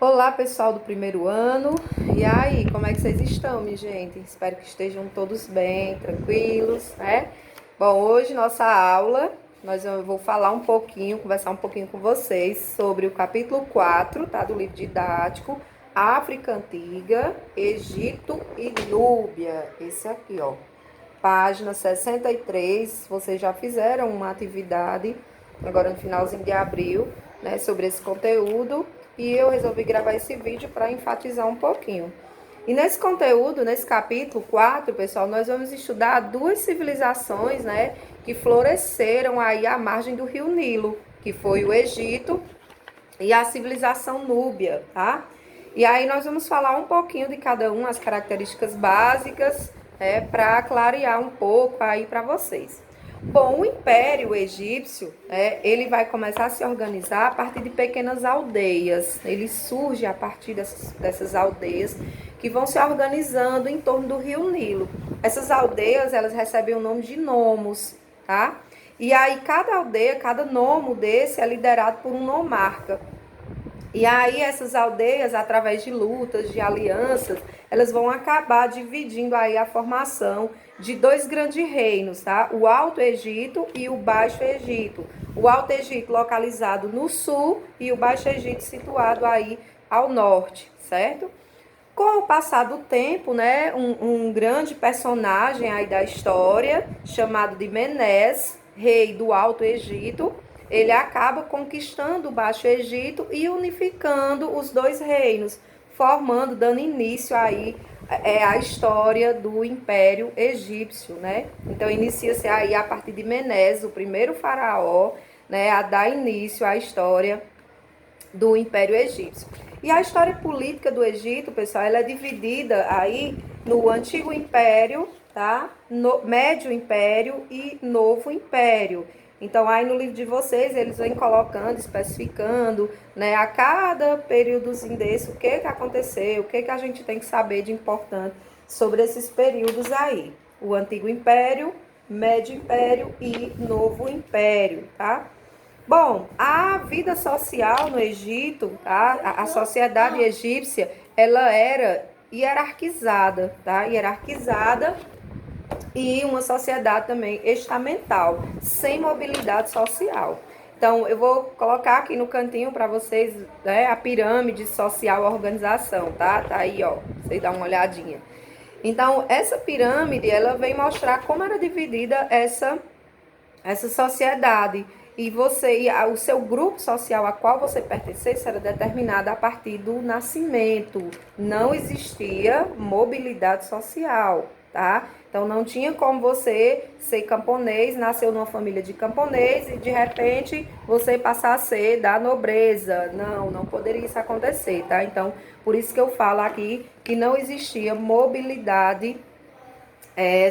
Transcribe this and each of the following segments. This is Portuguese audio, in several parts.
Olá, pessoal do primeiro ano. E aí, como é que vocês estão, minha gente? Espero que estejam todos bem, tranquilos, né? Bom, hoje nossa aula, eu vou falar um pouquinho, conversar um pouquinho com vocês sobre o capítulo 4, tá, do livro didático, África Antiga, Egito e Núbia. Esse aqui, ó. Página 63, vocês já fizeram uma atividade agora no finalzinho de abril, né, sobre esse conteúdo, e eu resolvi gravar esse vídeo para enfatizar um pouquinho. E nesse conteúdo, nesse capítulo 4, pessoal, nós vamos estudar duas civilizações, né, que floresceram aí à margem do rio Nilo, que foi o Egito e a civilização núbia, tá? E aí nós vamos falar um pouquinho de cada um, as características básicas, para clarear um pouco aí para vocês. Bom, o Império Egípcio, ele vai começar a se organizar a partir de pequenas aldeias. Ele surge a partir dessas aldeias que vão se organizando em torno do rio Nilo. Essas aldeias, elas recebem o nome de nomos, tá? E aí cada aldeia, cada nomo desse é liderado por um nomarca. E aí essas aldeias, através de lutas, de alianças, elas vão acabar dividindo aí a formação de dois grandes reinos, tá? O Alto Egito e o Baixo Egito. O Alto Egito localizado no sul e o Baixo Egito situado aí ao norte, certo? Com o passar do tempo, né, um grande personagem aí da história, chamado de Menes, rei do Alto Egito, ele acaba conquistando o Baixo Egito e unificando os dois reinos, formando, dando início aí à história do Império Egípcio, né? Então inicia-se aí a partir de Menes, o primeiro faraó, né, a dar início à história do Império Egípcio. E a história política do Egito, pessoal, ela é dividida aí no Antigo Império, tá? No Médio Império e Novo Império. Então, aí no livro de vocês, eles vêm colocando, especificando, né, a cada períodozinho desse, o que aconteceu, o que a gente tem que saber de importante sobre esses períodos aí. O Antigo Império, Médio Império e Novo Império, tá? Bom, a vida social no Egito, tá? A sociedade egípcia, ela era hierarquizada, tá? Hierarquizada e uma sociedade também estamental, sem mobilidade social. Então, eu vou colocar aqui no cantinho para vocês, né, a pirâmide social organização, tá? Tá aí, ó, vocês dão uma olhadinha. Então, essa pirâmide, ela vem mostrar como era dividida essa sociedade. E o seu grupo social a qual você pertencesse era determinado a partir do nascimento. Não existia mobilidade social, tá? Então não tinha como você ser camponês, nasceu numa família de camponês e de repente você passar a ser da nobreza. Não poderia isso acontecer, tá? Então, por isso que eu falo aqui que não existia mobilidade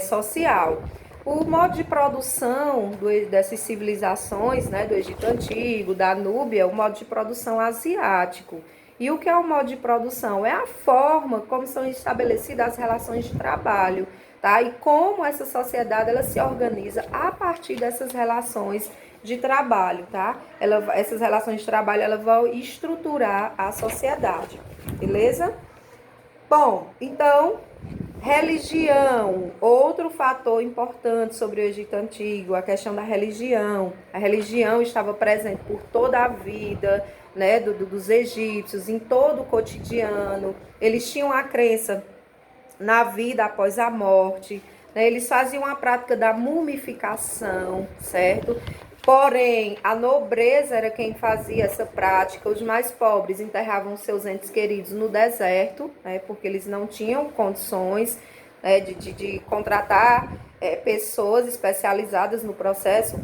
social. O modo de produção dessas civilizações, né, do Egito Antigo, da Núbia, é o modo de produção asiático. E o que é o modo de produção? É a forma como são estabelecidas as relações de trabalho, tá? E como essa sociedade ela se organiza a partir dessas relações de trabalho, tá? Essas relações de trabalho elas vão estruturar a sociedade, beleza? Bom, então religião, outro fator importante sobre o Egito Antigo, a questão da religião. A religião estava presente por toda a vida, né, dos egípcios, em todo o cotidiano. Eles tinham a crença na vida após a morte, né? Eles faziam a prática da mumificação, certo? Porém, a nobreza era quem fazia essa prática. Os mais pobres enterravam seus entes queridos no deserto, né, porque eles não tinham condições, né, de contratar pessoas especializadas no processo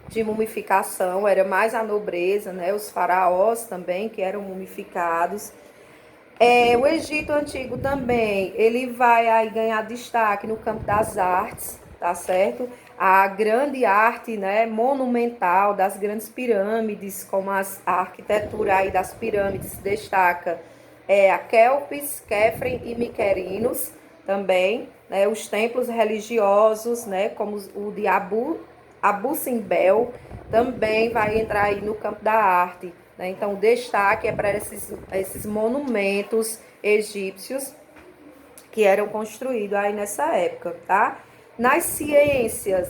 de mumificação. Era mais a nobreza, né, os faraós também, que eram mumificados. O Egito Antigo também, ele vai aí ganhar destaque no campo das artes, tá certo? A grande arte, né, monumental das grandes pirâmides, como a arquitetura aí das pirâmides destaca a Kelpis, Kefren e Miquerinos também, né, os templos religiosos, né, como o de Abu Simbel, também vai entrar aí no campo da arte. né? Então, o destaque é para esses monumentos egípcios que eram construídos aí nessa época, tá? Na ciência,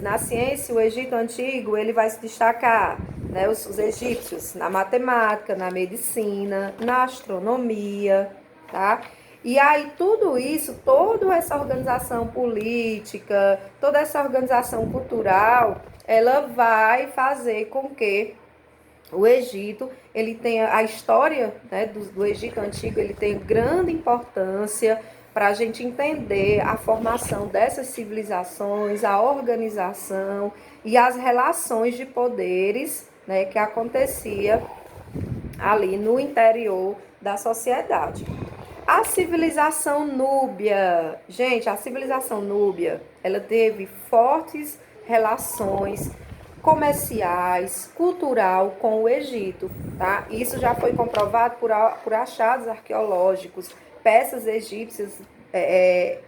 o Egito Antigo, ele vai se destacar, né, os egípcios, na matemática, na medicina, na astronomia, tá? E aí tudo isso, toda essa organização política, toda essa organização cultural, ela vai fazer com que o Egito, ele tem a história, né, do Egito Antigo, ele tem grande importância para a gente entender a formação dessas civilizações, a organização e as relações de poderes, né, que acontecia ali no interior da sociedade. A civilização núbia, gente, a civilização núbia, ela teve fortes relações comerciais, cultural com o Egito, tá? Isso já foi comprovado por achados arqueológicos, peças egípcias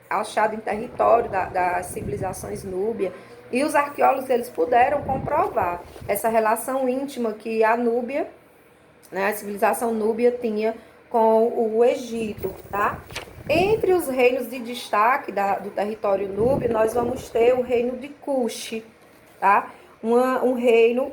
achadas em território das civilizações núbia, e os arqueólogos eles puderam comprovar essa relação íntima que a Núbia, né, a civilização núbia tinha com o Egito, tá? Entre os reinos de destaque do território núbio, nós vamos ter o reino de Cuxi, tá? Um reino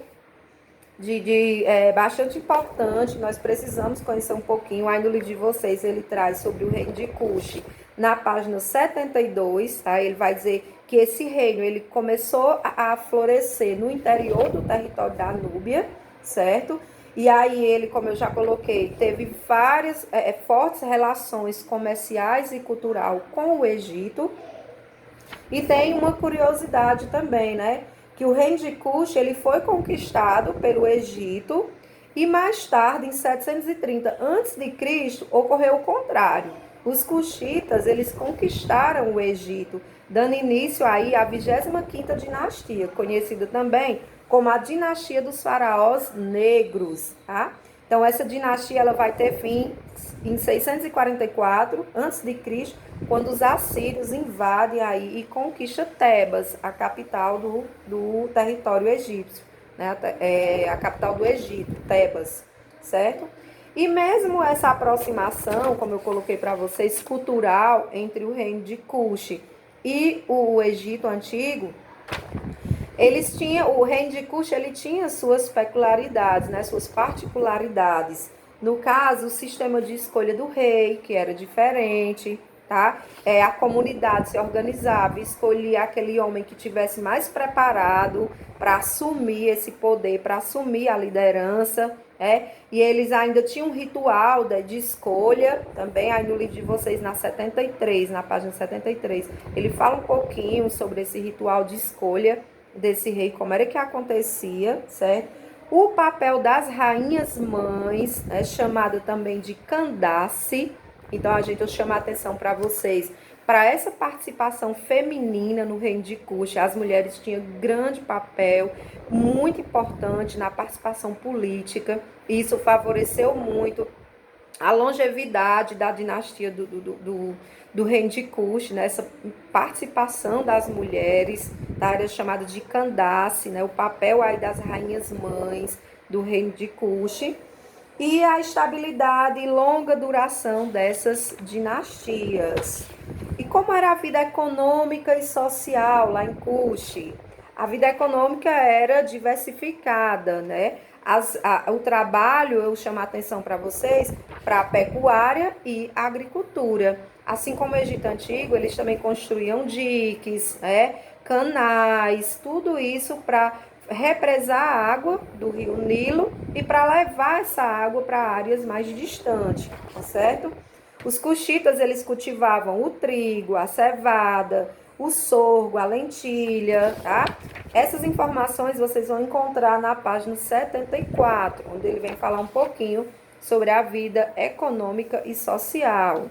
bastante importante, nós precisamos conhecer um pouquinho, aí no livro de vocês ele traz sobre o reino de Cuxi, na página 72, tá? Ele vai dizer que esse reino, ele começou a florescer no interior do território da Núbia, certo? E aí ele, como eu já coloquei, teve várias fortes relações comerciais e cultural com o Egito. E tem uma curiosidade também, né? Que o reino de Cuxi, ele foi conquistado pelo Egito e mais tarde, em 730 a.C., ocorreu o contrário. Os cuxitas, eles conquistaram o Egito, dando início aí à 25ª dinastia, conhecida também como a dinastia dos faraós negros, tá? Então, essa dinastia ela vai ter fim em 644 a.C., quando os assírios invadem aí e conquistam Tebas, a capital do território egípcio, né? A capital do Egito, Tebas, certo? E mesmo essa aproximação, como eu coloquei para vocês, cultural entre o reino de Cuxi e o Egito Antigo, o reino de Cuxi, ele tinha suas peculiaridades, né, suas particularidades. No caso, o sistema de escolha do rei, que era diferente, tá? A comunidade se organizava, escolhia aquele homem que tivesse mais preparado para assumir esse poder, para assumir a liderança, e eles ainda tinham um ritual de escolha, também aí no livro de vocês, na página 73, ele fala um pouquinho sobre esse ritual de escolha desse rei, como era que acontecia, certo? O papel das rainhas mães, chamada também de Candace. Então, eu chamo a atenção para vocês, para essa participação feminina no reino de Cuxi. As mulheres tinham grande papel, muito importante na participação política, e isso favoreceu muito a longevidade da dinastia do reino de Cuxi, né? Essa participação das mulheres, da área chamada de Candace, né? O papel aí das rainhas mães do reino de Cuxi, e a estabilidade e longa duração dessas dinastias. E como era a vida econômica e social lá em Cuxi? A vida econômica era diversificada, né? O trabalho, eu chamo a atenção para vocês, para a pecuária e agricultura. Assim como o Egito Antigo, eles também construíam diques, canais, tudo isso para represar a água do rio Nilo e para levar essa água para áreas mais distantes, tá certo? Os cuxitas, eles cultivavam o trigo, a cevada, o sorgo, a lentilha, tá? Essas informações vocês vão encontrar na página 74, onde ele vem falar um pouquinho sobre a vida econômica e social.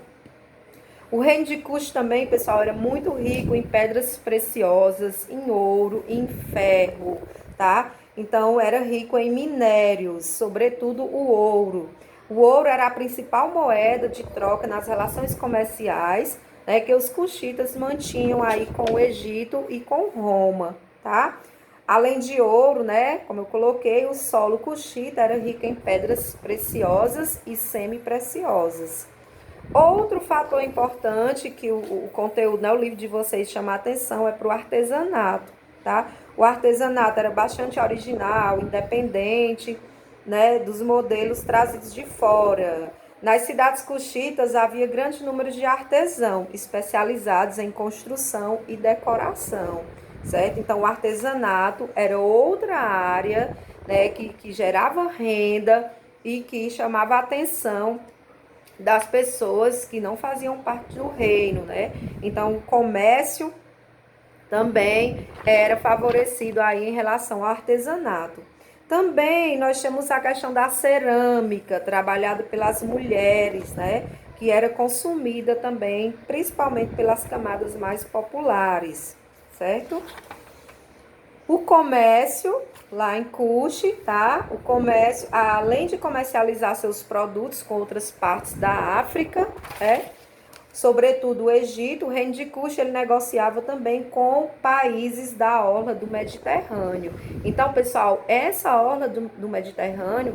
O reino de Cuxi também, pessoal, era muito rico em pedras preciosas, em ouro, em ferro, tá? Então, era rico em minérios, sobretudo o ouro. O ouro era a principal moeda de troca nas relações comerciais, né, que os cuxitas mantinham aí com o Egito e com Roma, tá? Além de ouro, né, como eu coloquei, o solo cuxita era rico em pedras preciosas e semi-preciosas. Outro fator importante que o conteúdo, né, o livro de vocês chama a atenção é para o artesanato, tá? O artesanato era bastante original, independente, né, dos modelos trazidos de fora. Nas cidades cuxitas havia grande número de artesãos especializados em construção e decoração, certo? Então, o artesanato era outra área, né, que gerava renda e que chamava a atenção das pessoas que não faziam parte do reino, né? Então, o comércio também era favorecido aí em relação ao artesanato. Também nós temos a questão da cerâmica, trabalhada pelas mulheres, né? Que era consumida também, principalmente pelas camadas mais populares, certo? O comércio, lá em Cuxi, tá? O comércio, além de comercializar seus produtos com outras partes da África, sobretudo o Egito, o reino de Cuxi, ele negociava também com países da orla do Mediterrâneo. Então, pessoal, essa orla do Mediterrâneo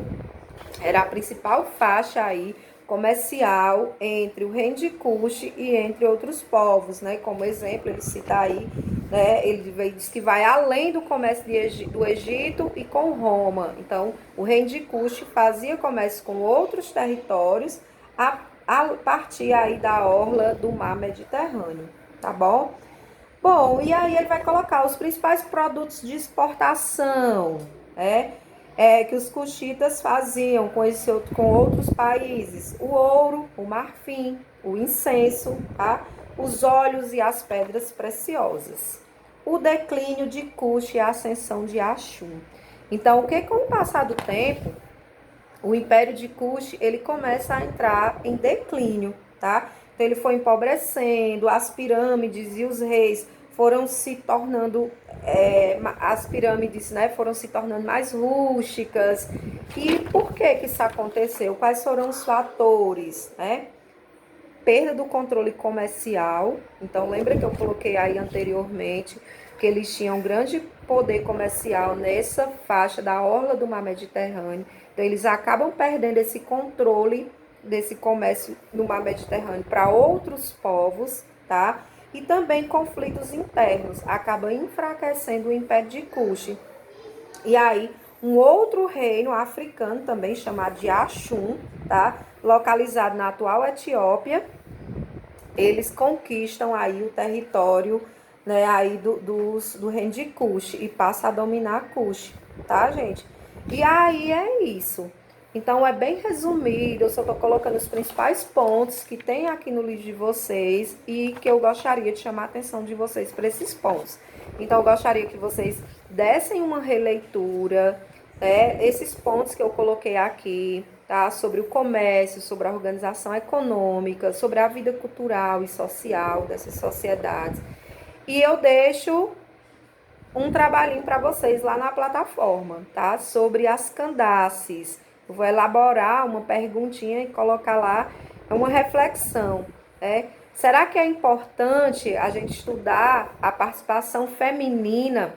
era a principal faixa aí comercial entre o reino de Cuxi e entre outros povos, né? Como exemplo, ele cita aí, né? Ele diz que vai além do comércio do Egito e com Roma. Então, o reino de Cuxi fazia comércio com outros territórios a partir aí da orla do mar Mediterrâneo, tá bom? Bom, e aí ele vai colocar os principais produtos de exportação, que os cuxitas faziam com outros países: o ouro, o marfim, o incenso, tá? Os óleos e as pedras preciosas. O declínio de Cuxi e a ascensão de Axum. Então, o que com o passar do tempo, o Império de Cuxi, ele começa a entrar em declínio, tá? Então, ele foi empobrecendo, as pirâmides e os reis foram se tornando, as pirâmides, né, foram se tornando mais rústicas. E por que isso aconteceu? Quais foram os fatores, né? Perda do controle comercial. Então, lembra que eu coloquei aí anteriormente que eles tinham grande poder comercial nessa faixa da orla do mar Mediterrâneo. Então, eles acabam perdendo esse controle desse comércio no mar Mediterrâneo para outros povos, tá? E também conflitos internos, acabam enfraquecendo o Império de Cuxi. E aí, um outro reino africano, também chamado de Axum, tá? Localizado na atual Etiópia, eles conquistam aí o território, né, aí do reino de Cuxi e passa a dominar Cuxi, tá, gente? E aí é isso. Então, é bem resumido, eu só estou colocando os principais pontos que tem aqui no livro de vocês e que eu gostaria de chamar a atenção de vocês para esses pontos. Então, eu gostaria que vocês dessem uma releitura, esses pontos que eu coloquei aqui, tá? Sobre o comércio, sobre a organização econômica, sobre a vida cultural e social dessas sociedades. E eu deixo um trabalhinho para vocês lá na plataforma, tá? Sobre as candaces. Eu vou elaborar uma perguntinha e colocar lá uma reflexão, né? Será que é importante a gente estudar a participação feminina,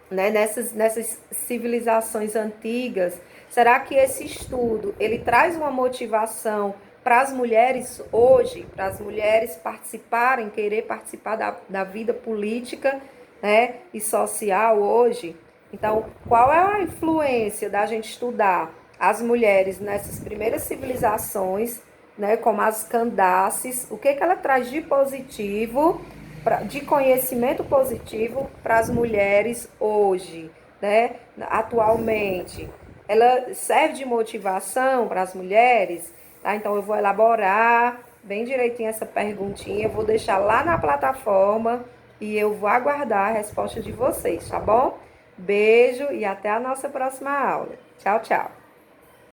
né, nessas civilizações antigas? Será que esse estudo, ele traz uma motivação para as mulheres hoje, para as mulheres participarem, querer participar da vida política, né, e social hoje? Então, qual é a influência da gente estudar as mulheres nessas primeiras civilizações, né, como as Candaces? O que ela traz de positivo, de conhecimento positivo para as mulheres hoje, né, atualmente? Ela serve de motivação para as mulheres, tá? Então, eu vou elaborar bem direitinho essa perguntinha, eu vou deixar lá na plataforma e eu vou aguardar a resposta de vocês, tá bom? Beijo e até a nossa próxima aula. Tchau, tchau.